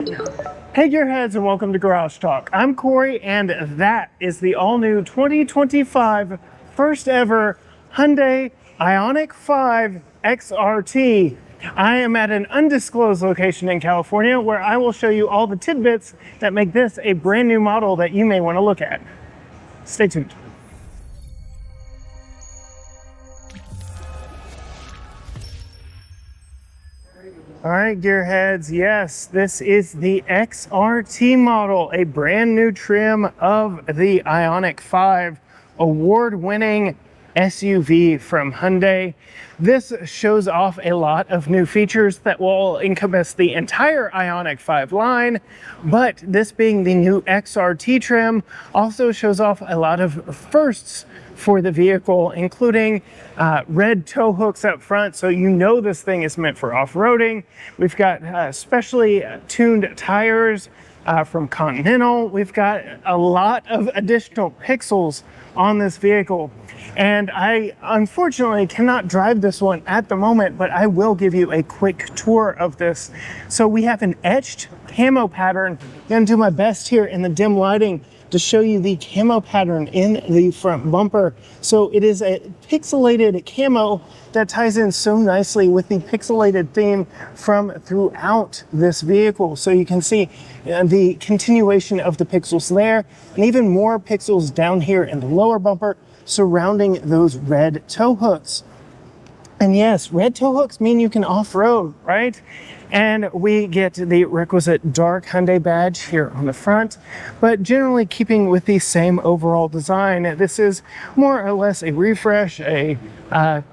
Hey gearheads, and welcome to Garage Talk. I'm Corey, and that is the all-new 2025 first ever Hyundai IONIQ 5 XRT. I am at an undisclosed location in California where I will show you all the tidbits that make this a brand new model that you may want to look at. Stay tuned. All right, gearheads, yes, this is the XRT model, a brand new trim of the IONIQ 5, award-winning SUV from Hyundai. This shows off a lot of new features that will encompass the entire IONIQ 5 line, but this being the new XRT trim also shows off a lot of firsts for the vehicle, including red tow hooks up front, so you know this thing is meant for off-roading. We've got specially tuned tires from Continental. We've got a lot of additional pixels on this vehicle, and I unfortunately cannot drive this one at the moment, but I will give you a quick tour of this. So we have an etched camo pattern. I'm gonna do my best here in the dim lighting to show you the camo pattern in the front bumper. So it is a pixelated camo that ties in so nicely with the pixelated theme from throughout this vehicle. So you can see the continuation of the pixels there, and even more pixels down here in the lower bumper surrounding those red tow hooks. And yes, red tow hooks mean you can off-road, right? And we get the requisite dark Hyundai badge here on the front, but generally keeping with the same overall design. This is more or less a refresh, a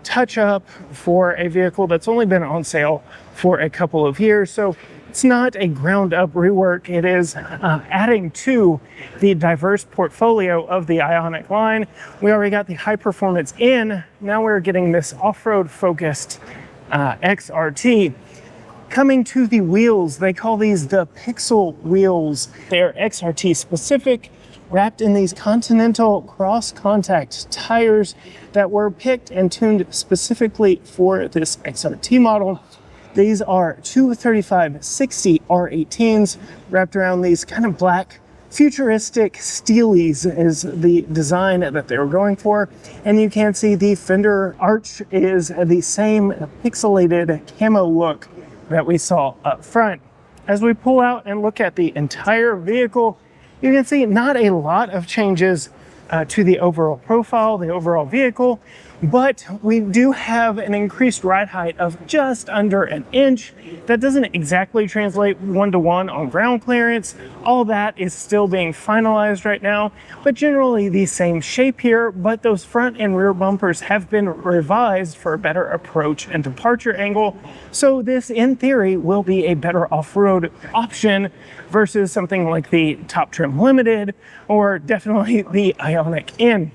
touch-up for a vehicle that's only been on sale for a couple of years. So it's not a ground-up rework. It is adding to the diverse portfolio of the IONIQ line. We already got the high performance in. Now we're getting this off-road focused XRT. Coming to the wheels, they call these the Pixel wheels. They're XRT specific, wrapped in these Continental CrossContact tires that were picked and tuned specifically for this XRT model. These are 235/60 R18s wrapped around these kind of black futuristic steelies is the design that they were going for. And you can see the fender arch is the same pixelated camo look that we saw up front. As we pull out and look at the entire vehicle, you can see not a lot of changes to the overall profile, the overall vehicle, but we do have an increased ride height of just under an inch. That doesn't exactly translate one-to-one on ground clearance. All that is still being finalized right now, but generally the same shape here, but those front and rear bumpers have been revised for a better approach and departure angle. So this, in theory, will be a better off-road option versus something like the Top Trim Limited or definitely the IONIQ N.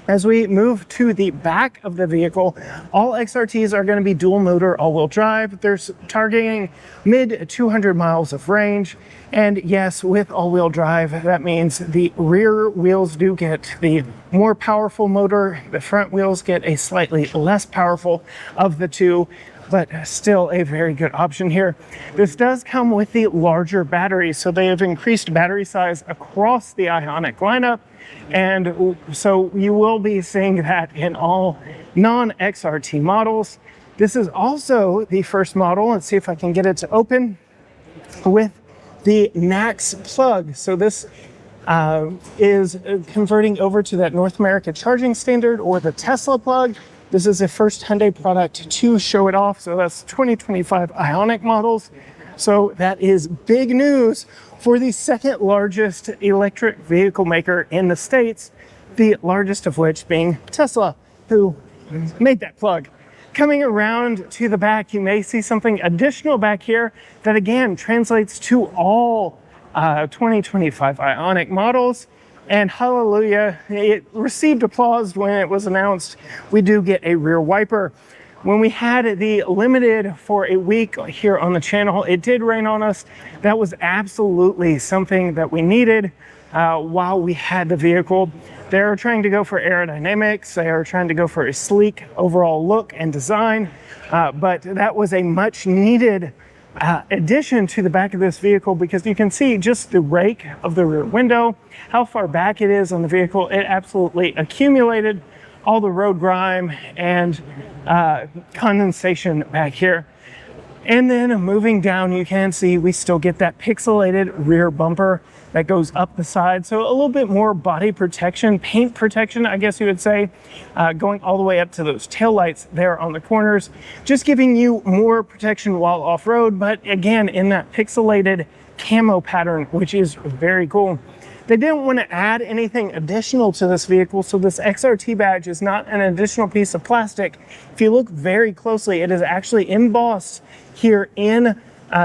As we move to the back of the vehicle, all XRTs are going to be dual motor all-wheel drive. They're targeting mid 200 miles of range. And yes, with all-wheel drive, that means the rear wheels do get the more powerful motor. The front wheels get a slightly less powerful of the two, but still a very good option here. This does come with the larger battery, so they have increased battery size across the IONIQ lineup, and so you will be seeing that in all non-XRT models. This is also the first model, let's see if I can get it to open, with the NACS plug. So this is converting over to that North America charging standard, or the Tesla plug. This is the first Hyundai product to show it off, so that's 2025 IONIQ models. So that is big news for the second largest electric vehicle maker in the States, the largest of which being Tesla, who made that plug. Coming around to the back, you may see something additional back here that again translates to all 2025 IONIQ models. And hallelujah, it received applause when it was announced. We do get a rear wiper. When we had the Limited for a week here on the channel, it did rain on us. That was absolutely something that we needed while we had the vehicle. They're trying to go for aerodynamics. They are trying to go for a sleek overall look and design. But that was a much needed addition to the back of this vehicle, because you can see just the rake of the rear window, how far back it is on the vehicle. It absolutely accumulated all the road grime and condensation back here. And then moving down, you can see we still get that pixelated rear bumper that goes up the side. So a little bit more body protection, paint protection, I guess you would say, going all the way up to those taillights there on the corners, just giving you more protection while off-road, but again, in that pixelated camo pattern, which is very cool. They didn't want to add anything additional to this vehicle, so this XRT badge is not an additional piece of plastic. If you look very closely, it is actually embossed here in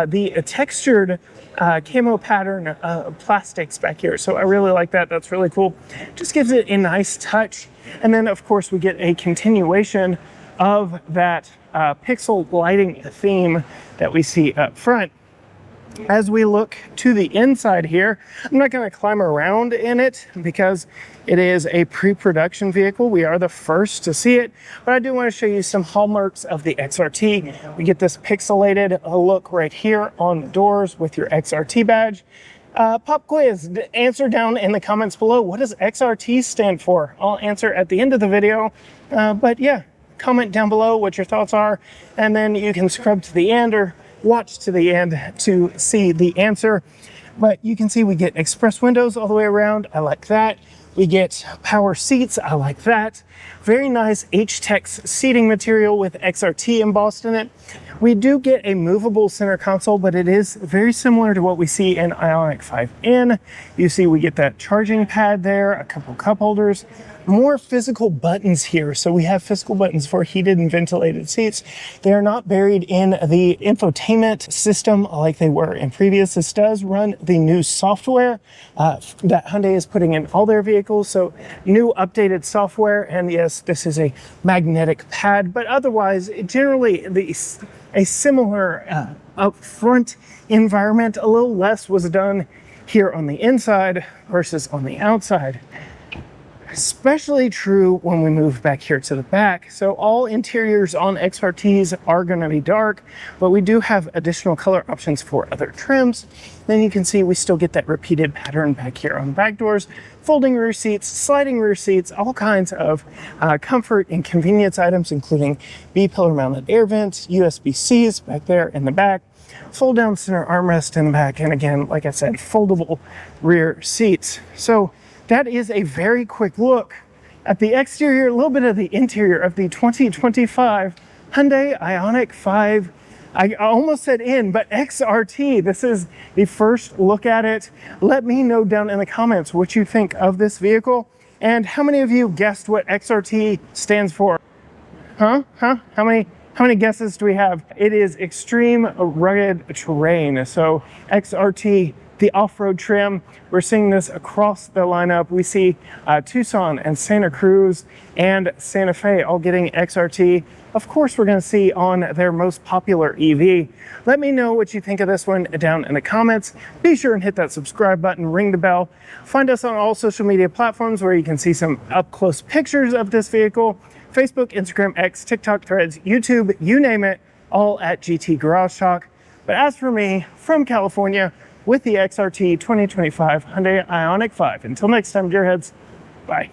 the textured camo pattern plastics back here. So I really like that. That's really cool. Just gives it a nice touch. And then of course we get a continuation of that pixel lighting theme that we see up front. As we look to the inside here, I'm not going to climb around in it because it is a pre-production vehicle. We are the first to see it, but I do want to show you some hallmarks of the XRT. We get this pixelated look right here on the doors with your XRT badge. Pop quiz, answer down in the comments below. What does XRT stand for? I'll answer at the end of the video, but yeah, comment down below what your thoughts are, and then you can scrub to the end or watch to the end to see the answer. But you can see we get express windows all the way around. I like that. We get power seats. I like that. Very nice H-Tex seating material with XRT embossed in it. We do get a movable center console, but it is very similar to what we see in IONIQ 5N. You see we get that charging pad there, a couple cup holders, more physical buttons here. So we have physical buttons for heated and ventilated seats. They are not buried in the infotainment system like they were in previous. This does run the new software that Hyundai is putting in all their vehicles. So new updated software, and yes, this is a magnetic pad, but otherwise generally a similar upfront environment. A little less was done here on the inside versus on the outside. Especially true when we move back here to the back. So all interiors on XRTs are going to be dark, but we do have additional color options for other trims. Then you can see we still get that repeated pattern back here on the back doors, folding rear seats, sliding rear seats, all kinds of comfort and convenience items, including B-pillar mounted air vents, USB-Cs back there in the back, fold down center armrest in the back, and again, like I said, foldable rear seats. So that is a very quick look at the exterior, a little bit of the interior of the 2025 Hyundai IONIQ 5. I almost said in, but XRT. This is the first look at it. Let me know down in the comments what you think of this vehicle, and how many of you guessed what XRT stands for? How many guesses do we have? It is extreme rugged terrain. So XRT, the off-road trim. We're seeing this across the lineup. We see Tucson and Santa Cruz and Santa Fe all getting XRT. Of course, we're going to see on their most popular EV. Let me know what you think of this one down in the comments. Be sure and hit that subscribe button, ring the bell. Find us on all social media platforms where you can see some up-close pictures of this vehicle. Facebook, Instagram, X, TikTok, Threads, YouTube, you name it, all at GT Garage Talk. But as for me, from California, with the XRT 2025 Hyundai IONIQ 5. Until next time, Gearheads, bye.